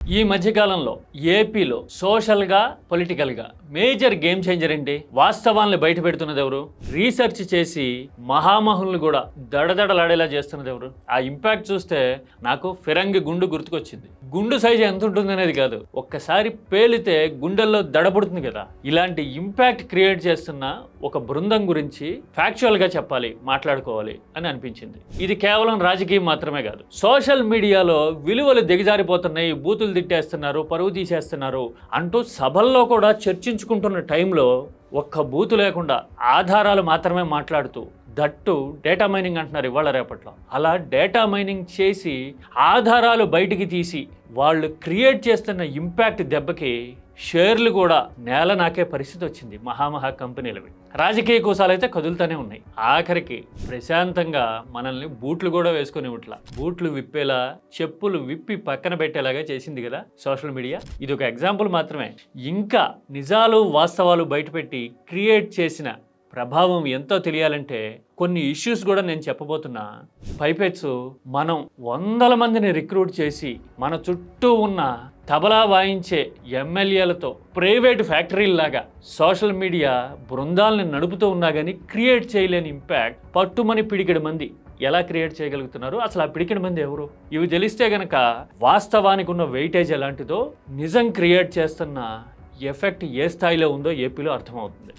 ఈ మధ్యకాలంలో ఏపీలో సోషల్గా పొలిటికల్గా మేజర్ గేమ్ చేంజర్ ఏంటి? వాస్తవాలను బయట పెడుతున్నది ఎవరు? రీసెర్చ్ చేసి మహామహుల్ని కూడా దడదడలాడేలా చేస్తున్నది ఎవరు? ఆ ఇంపాక్ట్ చూస్తే నాకు ఫిరంగి గుండు గుర్తుకొచ్చింది. గుండు సైజు ఎంత ఉంటుంది అనేది కాదు, ఒక్కసారి పేలితే గుండెల్లో దడపడుతుంది కదా. ఇలాంటి ఇంపాక్ట్ క్రియేట్ చేస్తున్న ఒక బృందం గురించి ఫ్యాక్చువల్గా చెప్పాలి, మాట్లాడుకోవాలి అని అనిపించింది. ఇది కేవలం రాజకీయం మాత్రమే కాదు, సోషల్ మీడియాలో విలువలు దిగజారిపోతున్నాయి, బూతులు తిట్టేస్తున్నారు, పరువు తీసేస్తున్నారు అంటూ సభల్లో కూడా చర్చించుకుంటున్న టైంలో ఒక్క బూతు లేకుండా ఆధారాలు మాత్రమే మాట్లాడుతూ, దట్టు డేటా మైనింగ్ అంటున్నారు ఇవాళ రేపట్లో. అలా డేటా మైనింగ్ చేసి ఆధారాలు బయటికి తీసి వాళ్ళు క్రియేట్ చేస్తున్న ఇంపాక్ట్ దెబ్బకి షేర్లు కూడా నేల నాకే పరిస్థితి వచ్చింది మహామహా కంపెనీలవి. రాజకీయ కోసాలు అయితే కదులుతూనే ఉన్నాయి. ఆఖరికి ప్రశాంతంగా మనల్ని బూట్లు కూడా వేసుకొని ఇట్లా బూట్లు విప్పేలా, చెప్పులు విప్పి పక్కన పెట్టేలాగా చేసింది కదా సోషల్ మీడియా. ఇది ఒక ఎగ్జాంపుల్ మాత్రమే. ఇంకా నిజాలు వాస్తవాలు బయటపెట్టి క్రియేట్ చేసిన ప్రభావం ఎంతో తెలియాలంటే కొన్ని ఇష్యూస్ కూడా నేను చెప్పబోతున్నా. పైపెచ్చు మనం వందల మందిని రిక్రూట్ చేసి మన చుట్టూ ఉన్న తబలా వాయించే ఎమ్మెల్యేలతో ప్రైవేట్ ఫ్యాక్టరీల్లాగా సోషల్ మీడియా బృందాలని నడుపుతూ ఉన్నా కానీ క్రియేట్ చేయలేని ఇంపాక్ట్ పట్టుమని పిడికెడు మంది ఎలా క్రియేట్ చేయగలుగుతున్నారు? అసలు ఆ పిడికెడు మంది ఎవరు? ఇవి తెలిస్తే గనక వాస్తవానికి ఉన్న వెయిటేజ్ ఎలాంటిదో, నిజం క్రియేట్ చేస్తున్న ఎఫెక్ట్ ఏ స్థాయిలో ఉందో ఏపీలో అర్థమవుతుంది.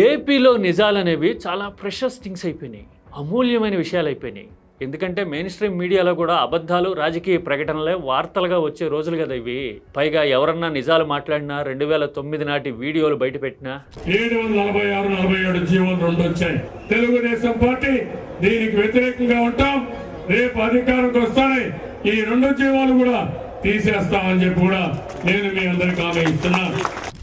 ఏపీలో నిజాలనేవి చాలా ప్రెషస్ థింగ్స్ అయిపోయినాయి, అమూల్యమైన విషయాలు అయిపోయినాయి. ఎందుకంటే మెయిన్ స్ట్రీమ్ మీడియాలో కూడా అబద్ధాలు, రాజకీయ ప్రకటనలే వార్తలుగా వచ్చే రోజులు కదా ఇవి. పైగా ఎవరన్నా నిజాలు మాట్లాడినా 2009 నాటి వీడియోలు బయట పెట్టినా 746-47 జీవోలు 2 వచ్చాయి. తెలుగుదేశం పార్టీ దీనికి వ్యతిరేకంగా ఉంటాం. రేపు అధికారంకి వస్తానే ఈ 2 జీవోలు కూడా తీసేస్తామని చెప్పి కూడా నేను మీ అందరికి హామీ ఇస్తున్నా.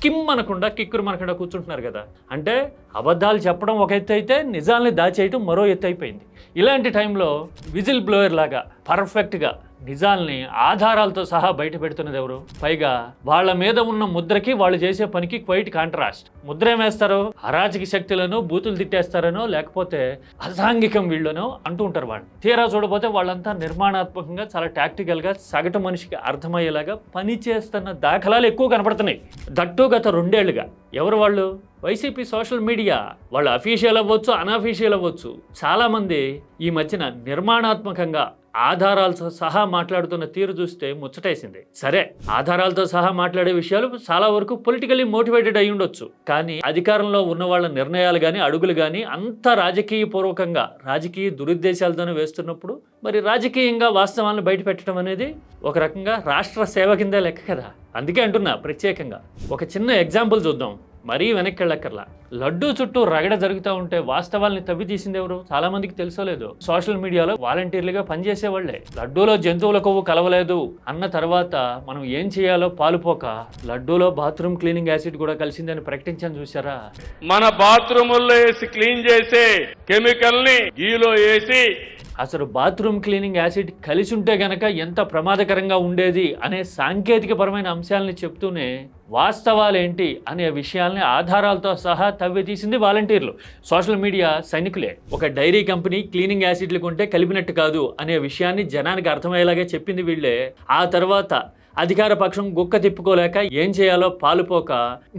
కిమ్ అనకుండా కిక్కురు మనకుండా కూర్చుంటున్నారు కదా. అంటే అబద్ధాలు చెప్పడం ఒక ఎత్తు అయితే నిజాల్ని దాచేయటం మరో ఎత్తు అయిపోయింది. ఇలాంటి టైంలో విజిల్ బ్లోయర్ లాగా పర్ఫెక్ట్గా నిజాల్ని ఆధారాలతో సహా బయట పెడుతున్నది ఎవరు? పైగా వాళ్ళ మీద ఉన్న ముద్రకి వాళ్ళు చేసే పనికి క్వైట్ కాంట్రాస్ట్. ముద్ర ఏమేస్తారో అరాచక శక్తులను బూతులు తిట్టేస్తారనో లేకపోతే అసాంఘికం వీళ్ళనో అంటూ ఉంటారు. వాళ్ళు తీరా చూడబోతే వాళ్ళంతా నిర్మాణాత్మకంగా చాలా టాక్టికల్గా సగటు మనిషికి అర్థమయ్యేలాగా పని చేస్తున్న దాఖలాలు ఎక్కువ కనపడుతున్నాయి. దట్టు గత 2 ఏళ్లుగా. ఎవరు వాళ్ళు? YCP social media. వాళ్ళు అఫీషియల్ అవ్వచ్చు, అన్అఫీషియల్ అవ్వచ్చు. చాలామంది ఈ మధ్యన నిర్మాణాత్మకంగా ఆధారాలతో సహా మాట్లాడుతున్న తీరు చూస్తే ముచ్చటేసింది. సరే, ఆధారాలతో సహా మాట్లాడే విషయాలు చాలా వరకు పొలిటికల్లీ మోటివేటెడ్ అయి ఉండొచ్చు. కానీ అధికారంలో ఉన్న వాళ్ళ నిర్ణయాలు కానీ అడుగులు కానీ అంత రాజకీయ పూర్వకంగా రాజకీయ దురుద్దేశాలతోనే వేస్తున్నప్పుడు మరి రాజకీయంగా వాస్తవాలను బయట పెట్టడం అనేది ఒక రకంగా రాష్ట్ర సేవ కిందే లెక్క కదా. అందుకే అంటున్నా ప్రత్యేకంగా. ఒక చిన్న ఎగ్జాంపుల్ చూద్దాం, మరీ వెనక్కి వెళ్ళక్కర్లా. లడ్డూ చుట్టూ రగడ జరుగుతూ ఉంటే వాస్తవాల్ని తవ్వి తీసింది ఎవరు? చాలా మందికి తెలుసో లేదు, సోషల్ మీడియాలో వాలంటీర్లుగా పనిచేసేవాళ్లే. లడ్డూలో జంతువుల కొవ్వు కలవలేదు అన్న తర్వాత మనం ఏం చేయాలో పాలుపోక లడ్డూలో బాత్రూమ్ క్లీనింగ్ యాసిడ్ కూడా కలిసిందని ప్రకటించాను, చూసారా? మన బాత్రూముల్లో వేసి క్లీన్ చేసే కెమికల్ ని గీలో వేసి, అసలు బాత్రూమ్ క్లీనింగ్ యాసిడ్ కలిసి ఉంటే గనక ఎంత ప్రమాదకరంగా ఉండేది అనే సాంకేతికపరమైన అంశాలని చెప్తూనే వాస్తవాలేంటి అనే విషయాల్ని ఆధారాలతో సహా తవ్వి తీసింది వాలంటీర్లు, సోషల్ మీడియా సైనికులే. ఒక డైరీ కంపెనీ క్లీనింగ్ యాసిడ్లు కొంటే కలిపినట్టు కాదు అనే విషయాన్ని జనానికి అర్థమయ్యేలాగే చెప్పింది వీళ్ళే. ఆ తర్వాత అధికార పక్షం గుక్క తిప్పుకోలేక ఏం చేయాలో పాలుపోక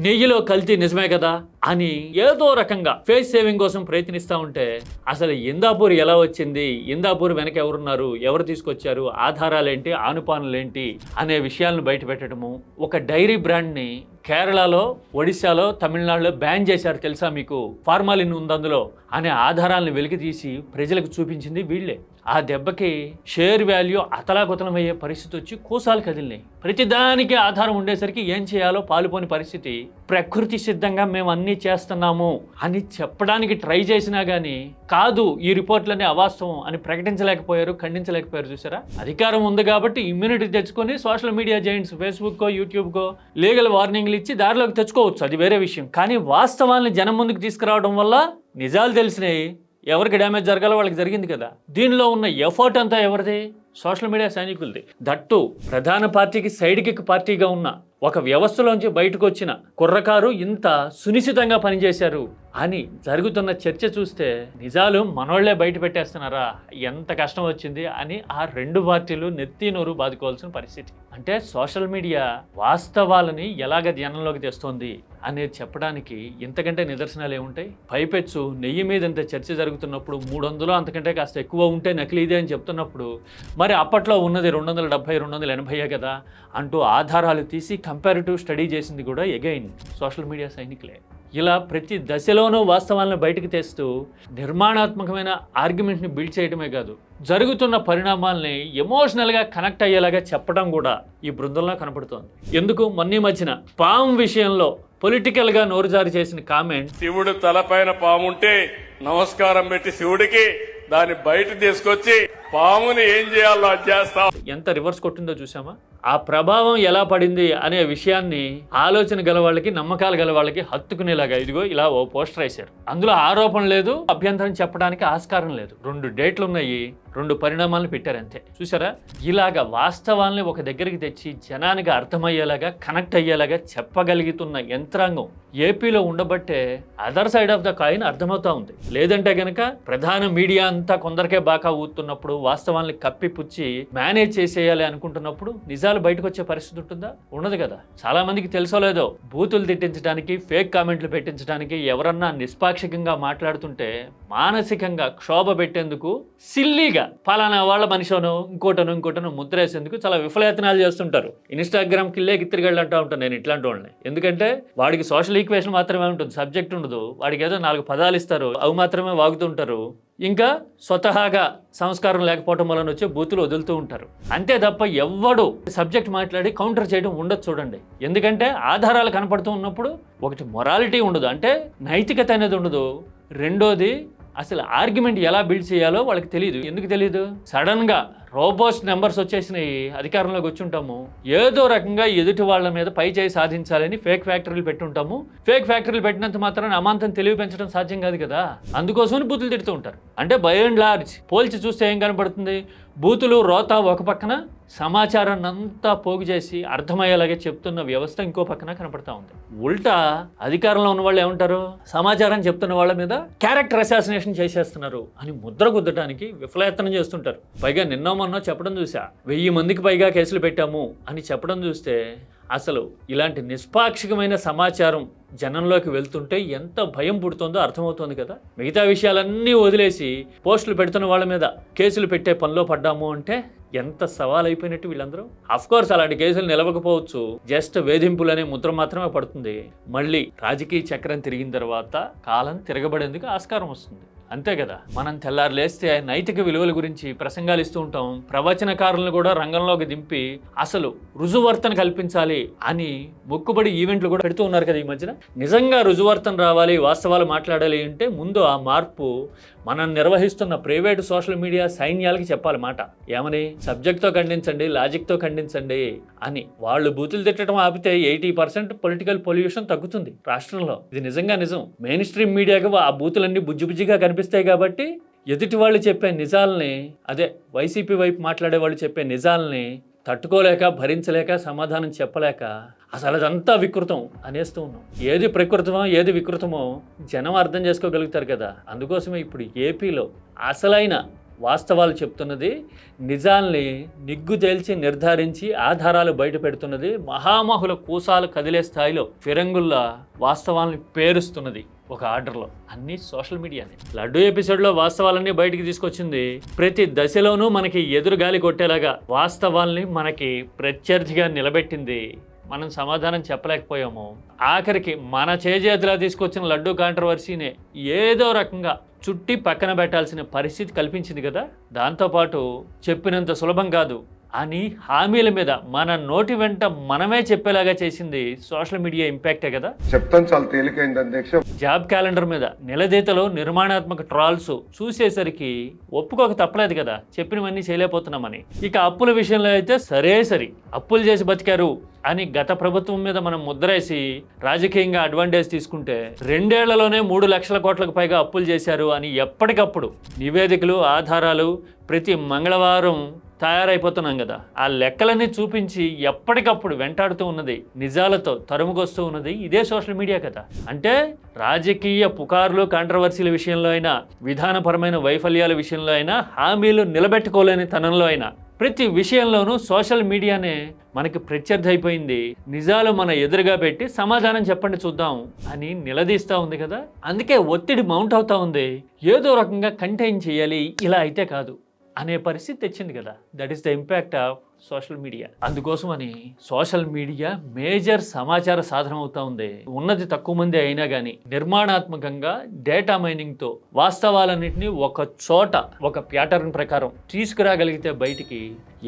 నెయ్యిలో కల్తీ నిజమే కదా అని ఏదో రకంగా ఫేస్ సేవింగ్ కోసం ప్రయత్నిస్తూ ఉంటే అసలు ఇందాపూర్ ఎలా వచ్చింది, ఇందాపూర్ వెనక ఎవరున్నారు, ఎవరు తీసుకొచ్చారు, ఆధారాలేంటి, ఆనుపానులేంటి అనే విషయాలను బయట పెట్టడము. ఒక డైరీ బ్రాండ్ని కేరళలో, ఒడిశాలో, తమిళనాడులో బ్యాన్ చేశారు తెలుసా మీకు, ఫార్మాలిన్ ఉంది అందులో అనే ఆధారాలను వెలికి తీసి ప్రజలకు చూపించింది వీళ్ళే. ఆ దెబ్బకి షేర్ వాల్యూ అతలాకుతలమయ్యే పరిస్థితి వచ్చి కోసాలు కదిలినాయి. ప్రతిదానికి ఆధారం ఉండేసరికి ఏం చేయాలో పాలుపోని పరిస్థితి. ప్రకృతి సిద్ధంగా మేము అన్నీ చేస్తున్నాము అని చెప్పడానికి ట్రై చేసినా కానీ కాదు, ఈ రిపోర్ట్లన్నీ అవాస్తవం అని ప్రకటించలేకపోయారు, ఖండించలేకపోయారు. చూసారా? అధికారం ఉంది కాబట్టి ఇమ్యూనిటీ తెచ్చుకొని సోషల్ మీడియా జైంట్స్ ఫేస్బుక్కో, యూట్యూబ్కో లీగల్ వార్నింగ్లు ఇచ్చి దారిలోకి తెచ్చుకోవచ్చు, అది వేరే విషయం. కానీ వాస్తవాన్ని జనం ముందుకు తీసుకురావడం వల్ల నిజాలు తెలిసినాయి, ఎవరికి డ్యామేజ్ జరగాలో వాళ్ళకి జరిగింది కదా. దీనిలో ఉన్న ఎఫర్ట్ అంతా ఎవరిది? Social media సైనికులది. దట్టు ప్రధాన పార్టీకి సైడ్ కిక్ పార్టీగా ఉన్న ఒక వ్యవస్థలోంచి బయటకు వచ్చిన కుర్రకారు ఇంత సునిశ్చితంగా పనిచేశారు అని జరుగుతున్న చర్చ చూస్తే నిజాలు మనోళ్లే బయట పెట్టేస్తున్నారా, ఎంత కష్టం వచ్చింది అని ఆ రెండు పార్టీలు నెత్తి నోరు బాదుకోవాల్సిన పరిస్థితి. అంటే సోషల్ మీడియా వాస్తవాలని ఎలాగ ధ్యానంలోకి తెస్తోంది అనేది చెప్పడానికి ఇంతకంటే నిదర్శనాలు ఏముంటాయి? పైపెచ్చు నెయ్యి మీద ఇంత చర్చ జరుగుతున్నప్పుడు 300 అంతకంటే కాస్త ఎక్కువ ఉంటే నకిలీదే అని చెప్తున్నప్పుడు మరి అప్పట్లో ఉన్నది 270 280 కదా అంటూ ఆధారాలు తీసి కంపారిటివ్ స్టడీ చేసింది కూడా ఎగైన్ సోషల్ మీడియా సైనికులే. ఇలా ప్రతి దశలోనూ వాస్తవాలను బయటకు తెస్తూ నిర్మాణాత్మకమైన ఆర్గ్యుమెంట్ని బిల్డ్ చేయడమే కాదు, జరుగుతున్న పరిణామాల్ని ఎమోషనల్గా కనెక్ట్ అయ్యేలాగా చెప్పడం కూడా ఈ బృందంలో కనపడుతోంది. ఎందుకు మొన్న మధ్యన పాము విషయంలో పొలిటికల్గా నోరుజారి చేసిన కామెంట్, శివుడు తలపైన పాముంటే నమస్కారం పెట్టి శివుడికి దాన్ని బయట తీసుకొచ్చి పాముని ఏం చేయాలో అది చేస్తాం, ఎంత రివర్స్ కొట్టిందో చూసామా? ఆ ప్రభావం ఎలా పడింది అనే విషయాన్ని ఆలోచన గల వాళ్ళకి, నమ్మకాలు గల వాళ్ళకి హత్తుకునేలాగా ఇదిగో ఇలా ఓ పోస్టర్ వేశారు. అందులో ఆరోపణ లేదు, అభ్యంతరం చెప్పడానికి ఆస్కారం లేదు. 2 డేట్లు ఉన్నాయి, 2 పరిణామాలను పెట్టారు అంతే. చూసారా? ఇలాగ వాస్తవాల్ని ఒక దగ్గరికి తెచ్చి జనానికి అర్థమయ్యేలాగా, కనెక్ట్ అయ్యేలాగా చెప్పగలుగుతున్న యంత్రాంగం ఏపీలో ఉండబట్టే other side of the coin అర్థమవుతా ఉంది. లేదంటే గనక ప్రధాన మీడియా అంతా కొందరికే బాగా ఊతున్నప్పుడు, వాస్తవాల్ని కప్పిపుచ్చి మేనేజ్ చేసేయాలి అనుకుంటున్నప్పుడు నిజాలు బయటకు వచ్చే పరిస్థితి ఉంటుందా? ఉండదు కదా. చాలా మందికి తెలుసో లేదో, బూతులు తిట్టించడానికి, ఫేక్ కామెంట్లు పెట్టించడానికి, ఎవరన్నా నిష్పాక్షికంగా మాట్లాడుతుంటే మానసికంగా క్షోభ పెట్టేందుకు సిల్లీగా పలానా వాళ్ళ మనిషినో ఇంకోటనో ముద్రేసేందుకు చాలా విఫలయత్నాలు చేస్తుంటారు. ఇన్స్టాగ్రామ్ కిల్లే గిత్తిరిగళ్ళు అంటూ ఉంటాను నేను ఇట్లాంటి వాళ్ళని. ఎందుకంటే వాడికి సోషల్ ఈక్వేషన్ మాత్రమే ఉంటుంది, సబ్జెక్ట్ ఉండదు. వాడికి ఏదో 4 పదాలు ఇస్తారు, అవి మాత్రమే వాగుతుంటారు. ఇంకా స్వతహాగా సంస్కారం లేకపోవడం వలన వచ్చే బూతులు వదులుతూ ఉంటారు. అంతే తప్ప ఎవ్వడు సబ్జెక్ట్ మాట్లాడి కౌంటర్ చేయడం ఉండదు చూడండి. ఎందుకంటే ఆధారాలు కనపడుతూ ఉన్నప్పుడు ఒకటి మొరాలిటీ ఉండదు, అంటే నైతికత అనేది ఉండదు. రెండోది అసలు ఆర్గ్యుమెంట్ ఎలా బిల్డ్ చేయాలో వాళ్ళకి తెలియదు. ఎందుకు తెలియదు? సడన్గా రోబోస్ట్ నెంబర్స్ వచ్చేసినాయి, అధికారంలోకి వచ్చి ఉంటాము, ఏదో రకంగా ఎదుటి వాళ్ళ మీద పై చేయి సాధించాలని ఫేక్ ఫ్యాక్టరీలు పెట్టుంటాము. ఫేక్ ఫ్యాక్టరీలు పెట్టినంత మాత్రాన అమాంతం తెలివి పెంచడం సాధ్యం కాదు కదా. అందుకోసమని బూతులు తిడుతూ ఉంటారు. అంటే బై అండ్ లార్జ్ పోల్చి చూస్తే ఏం కనపడుతుంది? బూతులు, రోత ఒక పక్కన, సమాచారాన్ని అంతా పోగు చేసి అర్థమయ్యేలాగే చెప్తున్న వ్యవస్థ ఇంకో పక్కన కనపడతా ఉంది. ఉల్టా అధికారంలో ఉన్న వాళ్ళు ఏమంటారు? సమాచారం చెప్తున్న వాళ్ళ మీద క్యారెక్టర్ అసాసినేషన్ చేసేస్తున్నారు అని ముద్ర గుద్దడానికి విఫలయత్నం చేస్తుంటారు. పైగా నిన్న మొన్న చెప్పడం చూసా, 1000 మందికి పైగా కేసులు పెట్టాము అని చెప్పడం చూస్తే అసలు ఇలాంటి నిష్పాక్షికమైన సమాచారం జనంలోకి వెళ్తుంటే ఎంత భయం పుడుతుందో అర్థమవుతుంది కదా. మిగతా విషయాలన్నీ వదిలేసి పోస్టులు పెడుతున్న వాళ్ళ మీద కేసులు పెట్టే పనిలో పడ్డాము అంటే ఎంత సవాల్ అయిపోయినట్టు వీళ్ళందరూ. అఫ్కోర్స్ అలాంటి కేసులు నిలవకపోవచ్చు, జస్ట్ వేధింపులనే ముద్ర మాత్రమే పడుతుంది. మళ్ళీ రాజకీయ చక్రం తిరిగిన తర్వాత కాలం తిరగబడేందుకు ఆస్కారం వస్తుంది. అంతే కదా. మనం తెల్లారు లేస్తే నైతిక విలువల గురించి ప్రసంగాలు ఇస్తూ ఉంటాం. ప్రవచనకారులను కూడా రంగంలోకి దింపి అసలు రుజువర్తన కల్పించాలి అని మొక్కుబడి ఈవెంట్లు కూడా పెడుతూ ఉన్నారు కదా ఈ మధ్యన. నిజంగా రుజువర్తన రావాలి, వాస్తవాలు మాట్లాడాలి అంటే ముందు ఆ మార్పు మనం నిర్వహిస్తున్న ప్రైవేటు సోషల్ మీడియా సైన్యాలకి చెప్పాలి మాట. ఏమని? సబ్జెక్ట్తో ఖండించండి, లాజిక్తో ఖండించండి అని. వాళ్ళు బూతులు తిట్టడం ఆపితే 80% పొలిటికల్ పొల్యూషన్ తగ్గుతుంది రాష్ట్రంలో. ఇది నిజంగా నిజం. మెయిన్ స్ట్రీమ్ మీడియాకి ఆ బూతులన్నీ బుజ్జిబుజ్జిగా కనిపిస్తాయి కాబట్టి ఎదుటి వాళ్ళు చెప్పే నిజాలని, అదే వైసీపీ వైపు మాట్లాడే వాళ్ళు చెప్పే నిజాలని తట్టుకోలేక, భరించలేక, సమాధానం చెప్పలేక అసలు అదంతా వికృతం అనేస్తూ ఉన్నాం. ఏది ప్రకృతమో ఏది వికృతమో జనం అర్థం చేసుకోగలుగుతారు కదా. అందుకోసమే ఇప్పుడు ఏపీలో అసలైన వాస్తవాలు చెప్తున్నది, నిజాల్ని నిగ్గు తేల్చి నిర్ధారించి ఆధారాలు బయట పెడుతున్నది, మహామహుల కూసాలు కదిలే స్థాయిలో ఫిరంగుల్లా వాస్తవాల్ని పేరుస్తున్నది ఒక ఆర్డర్లో. అన్నీ సోషల్ మీడియానే. లడ్డు ఎపిసోడ్లో వాస్తవాలన్నీ బయటికి తీసుకొచ్చింది. ప్రతి దశలోనూ మనకి ఎదురుగాలి కొట్టేలాగా వాస్తవాల్ని మనకి ప్రత్యర్థిగా నిలబెట్టింది. మనం సమాధానం చెప్పలేకపోయాము. ఆఖరికి మన చేజేతిలా తీసుకొచ్చిన లడ్డు కాంట్రవర్సీనే ఏదో రకంగా చుట్టి పక్కన పెట్టాల్సిన పరిస్థితి కల్పించింది కదా. దాంతోపాటు చెప్పినంత సులభం కాదు అని హామీల మీద మన నోటి వెంట మనమే చెప్పేలాగా చేసింది సోషల్ మీడియా ఇంపాక్టే కదా. చెప్తాను, చాలా తేలికైంది అధ్యక్ష. జాబ్ క్యాలెండర్ మీద నిలదీతలో నిర్మాణాత్మక ట్రాల్స్ చూసేసరికి ఒప్పుకోక తప్పలేదు కదా, చెప్పినవన్నీ చేయలేకపోతున్నామని. ఇక అప్పుల విషయంలో అయితే సరి అప్పులు చేసి బతికారు అని గత ప్రభుత్వం మీద మనం ముద్రేసి రాజకీయంగా అడ్వాంటేజ్ తీసుకుంటే 2 ఏళ్లలోనే 3 లక్షల కోట్లకు పైగా అప్పులు చేశారు అని ఎప్పటికప్పుడు నివేదికలు, ఆధారాలు ప్రతి మంగళవారం తయారైపోతున్నాం కదా. ఆ లెక్కలన్నీ చూపించి ఎప్పటికప్పుడు వెంటాడుతూ ఉన్నది, నిజాలతో తరుముకొస్తూ ఉన్నది ఇదే సోషల్ మీడియా కదా. అంటే రాజకీయ పుకార్లు, కాంట్రవర్సీల విషయంలో అయినా, విధానపరమైన వైఫల్యాల విషయంలో అయినా, హామీలు నిలబెట్టుకోలేని తనంలో అయినా, ప్రతి విషయంలోనూ సోషల్ మీడియానే మనకి ప్రత్యర్థి అయిపోయింది. నిజాలు మన ఎదురుగా పెట్టి సమాధానం చెప్పండి చూద్దాం అని నిలదీస్తూ ఉంది కదా. అందుకే ఒత్తిడి మౌంట్ అవుతా ఉంది. ఏదో రకంగా కంటైన్ చేయాలి, ఇలా అయితే కాదు అనే పరిస్థితి తెచ్చింది కదా. That is the impact of social media. అందుకోసమని సోషల్ మీడియా మేజర్ సమాచార సాధనం అవుతా ఉంది. ఉన్నది తక్కువ మంది అయినా కానీ నిర్మాణాత్మకంగా డేటా మైనింగ్తో వాస్తవాలన్నింటినీ ఒక చోట ఒక ప్యాటర్న్ ప్రకారం తీసుకురాగలిగితే బయటికి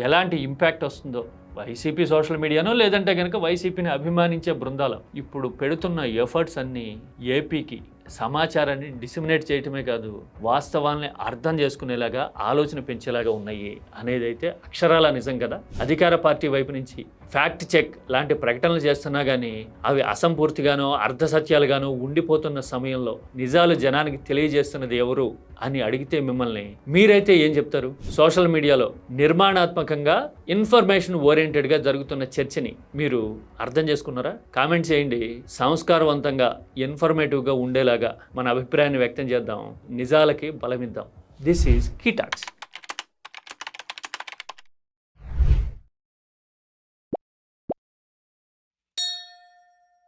ఎలాంటి ఇంపాక్ట్ వస్తుందో వైసీపీ సోషల్ మీడియానో లేదంటే కనుక వైసీపీని అభిమానించే బృందాలు ఇప్పుడు పెడుతున్న ఎఫర్ట్స్ అన్నీ ఏపీకి సమాచారాన్ని డిసిమినేట్ చేయటమే కాదు, వాస్తవాల్ని అర్థం చేసుకునేలాగా ఆలోచన పెంచేలాగా ఉన్నాయి అనేది అయితే అక్షరాల నిజం కదా. అధికార పార్టీ వైపు నుంచి ఫ్యాక్ట్ చెక్ లాంటి ప్రకటనలు చేస్తున్నా కానీ అవి అసంపూర్తిగానో అర్ధసత్యాలుగానో ఉండిపోతున్న సమయంలో నిజాలు జనానికి తెలియజేస్తున్నది ఎవరు అని అడిగితే మిమ్మల్ని మీరైతే ఏం చెప్తారు? సోషల్ మీడియాలో నిర్మాణాత్మకంగా ఇన్ఫర్మేషన్ ఓరియంటెడ్గా జరుగుతున్న చర్చని మీరు అర్థం చేసుకున్నారా? కామెంట్ చేయండి. సంస్కారవంతంగా ఇన్ఫర్మేటివ్గా ఉండేలాగా మన అభిప్రాయాన్ని వ్యక్తం చేద్దాం, నిజాలకి బలమిద్దాం. This is key talks.